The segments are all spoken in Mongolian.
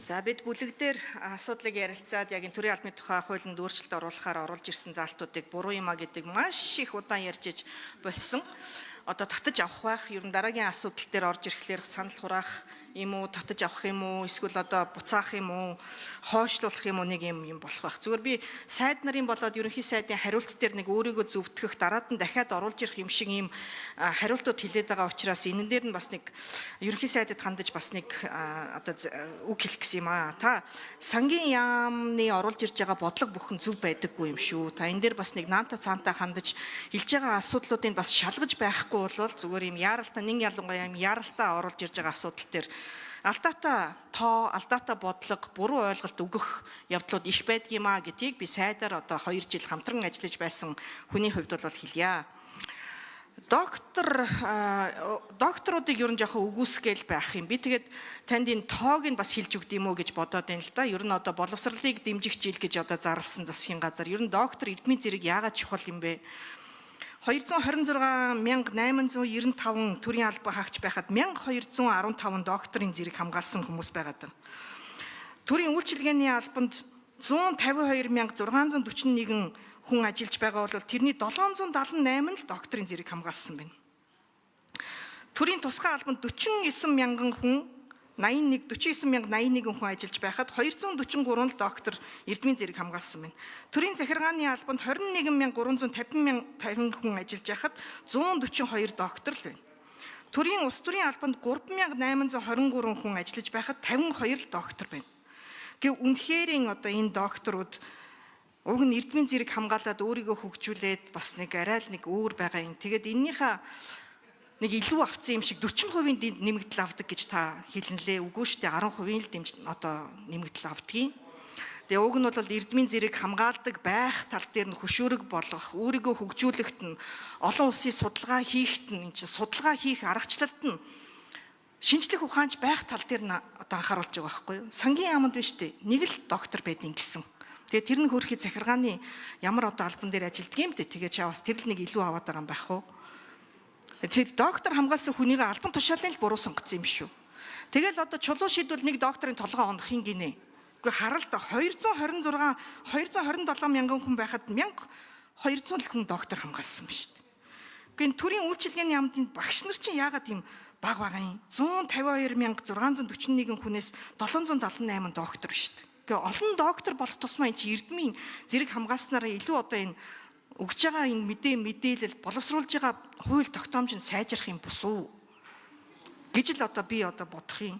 За бид бүлэгдээр асуудлыг ярилцаад яг энэ төрийн албаны тухай хуулинд өөрчлөлт оруулахаар оруулж ирсэн залтуудыг буруу юм а гэдэг маш их удаан ярьж иж болсон. Одоо татаж авах байх, ер нь дараагийн асуудал дээр орж ирэхлээр санал хураах юм уу, татаж авах юм уу, эсвэл одоо буцаах юм уу, хойшлуулах юм уу, нэг юм болох байх. Зүгээр би сайд нарын болоод ерөнхий сайдын хариулт дээр нэг өөрийгөө зөвтгөх, дараад нь дахиад оруулж ирэх юм шиг ийм хариултууд хэлээд байгаа учраас энэ дээр нь бас нэг ерөнхий сайдад хандаж бас нэг одоо үг хэлэх гэсэн юм аа. Та сангийн яамны оруулж ирж байгаа бодлого бүхэн зөв байдаггүй юм шүү. Та энэ дээр бас нэг наанта цаантаа хандаж хэлж байгаа асуудлуудыг бас шалгаж байхгүй бол зүгээр юм яаралтай нэг ялангуяа юм яаралтай оруулж ирж байгаа асуудал дээр алдаатай тоо, алдаатай бодлого, буруу ойлголт өгөх явдлууд их байдаг юм а гэдгийг би сайдаар одоо 2 жил хамтран ажиллаж байсан хүний хувьд бол хэлье. Докторуудыг ер нь жоохон үгүйсгээл байх юм. Би тэгээд танд энэ тоог нь бас хэлж өгд юм уу гэж бодоод байна л да. Ер нь одоо боловсролыг дэмжих жил гэж одоо зарласан засгийн газар. Ер нь доктор эрдмийн зэрэг яагаад чухал юм бэ? 226,895 төрийн албан хаагч байхад 1215 докторийн зэрэг хамгаалсан хүмүүс байгаад байна. Төрийн үйлчилгээний албанд 152,641 хүн ажиллаж байгаа бол тэрний 778 л докторийн зэрэг хамгаалсан байна. Төрийн тусгай албанд 49,000 хүн 49,081 хүн ажиллаж байхад 243 л доктор эрдмийн зэрэг хамгаалсан байна. Төрийн захиргааны албанд 21,350 хүн ажиллаж байхад 142 доктор л байна. Төрийн улс төрийн албанд 3,823 хүн ажиллаж байхад 52 л доктор байна. Гэвь үнэхээр одоо энэ докторууд уг нь эрдмийн зэрэг хамгаалаад өөрийгөө хөгжүүлээд бас нэг арай л нэг өөр байгаа юм. Тэгээд эннийхээ нэг илүү авцсан юм шиг 40% нэмэгдэл авдаг гэж та хэлнэлээ. Үгүй шүү дээ 10% л одоо нэмэгдэл авдгийг. Тэгээ уг нь бол эрдмийн зэрэг хамгаалдаг байх тал дээр нь хөшөөрөг болгох, өөрийгөө хөгжүүлэхэд нь олон улсын судалгаа хийхэд нь судалгаа хийх аргачлалд нь шинжлэх ухаанч байх тал дээр нь одоо анхааруулж байгаа байхгүй юу? Сангийн яамд биш дээ. Нэг л доктор байдгийн гэсэн. Тэгээ тэр нь хөрхий захиргааны ямар одоо албан дээр ажилддаг юм бэ? Тэгээ чаавас тэр л нэг илүү аваад байгаа юм байх уу? Тэр доктор хамгаалсан хүнийг албан тушаалын л буруу сонгоцсон юм шүү. Тэгэл одоо чулуу шийдвэл нэг докторын толгой унахын гинэ. Үгүй хараа л да 227 мянган хүн байхад 1200 хүн доктор хамгаалсан ба шүү дээ. Үгүй төрийн үйлчилгээний яамдын багш нар чинь яагаад ийм бага байгаа юм? 152,641 хүнээс 778 доктор шүү дээ. Үгүй олон доктор болох тусмаа энэ эрдмийн зэрэг хамгаалснараа илүү одоо энэ өгж байгаа энэ мэдээлэл боловсруулж байгаа хууль тогтоомж нь сайжрах юм бус уу гэж л одоо би одоо бодох юм.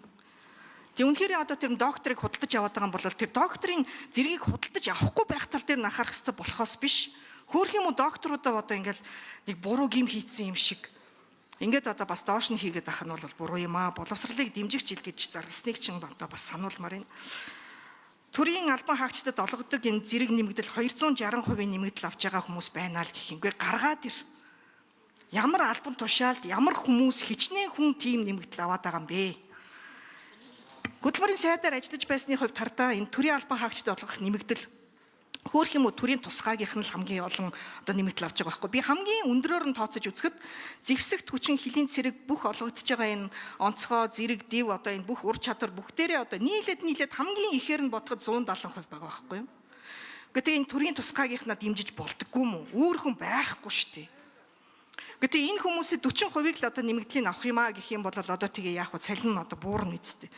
Тэг үнэхээр одоо тэр докторыг худалдаж аваад байгаа юм бол тэр докторийн зэргийг худалдаж авахгүй байх тал дээр анхаарах хэрэгтэй болохоос биш. Хөөх юм уу докторудаа одоо ингээл нэг буруу гим хийцэн юм шиг. Ингээд одоо бас доош нь хийгээд ах нь бол буруу юм аа. Боловсролыг дэмжих жил гэж зарласныг чинь одоо бас сануулмаар байна. Төрийн албан хаагчдад олгодог энэ зэрэг нэмэгдэл 260% нэмэгдэл авч байгаа хүмүүс байна л гэх юмгүй гаргаад ир. Ямар албан тушаалд ямар хүмүүс хичнээн хүн тийм нэмэгдэл аваад байгаа юм бэ? Хөтөлбөрийн сайдаар ажиллаж байсны хувьд тардаа энэ төрийн албан хаагчдад олгох нэмэгдэл хөөх юм уу төрийн тусгаагийнх нь л хамгийн олон одоо нэмэгдэл авч байгаа байхгүй. Би хамгийн өндрөөр нь тооцож үзэхэд зэвсэгт хүчин хөлийн цэрэг бүх олгогдож байгаа энэ онцгой зэрэг див одоо энэ бүх ур чадвар бүгдээрээ одоо нийлээд хамгийн ихээр нь бодоход 170% байгаа байхгүй юу. Гэхдээ энэ төрийн тусгаагийнхнаа дэмжиж болдоггүй мүү? Өөрхөн байхгүй шүү дээ. Гэхдээ энэ хүмүүсийн 40%-ийг л одоо нэмэгдлийн авах юм а гэх юм бол одоо тэгээ яах вэ? Цалин нь одоо буурна үсттэй.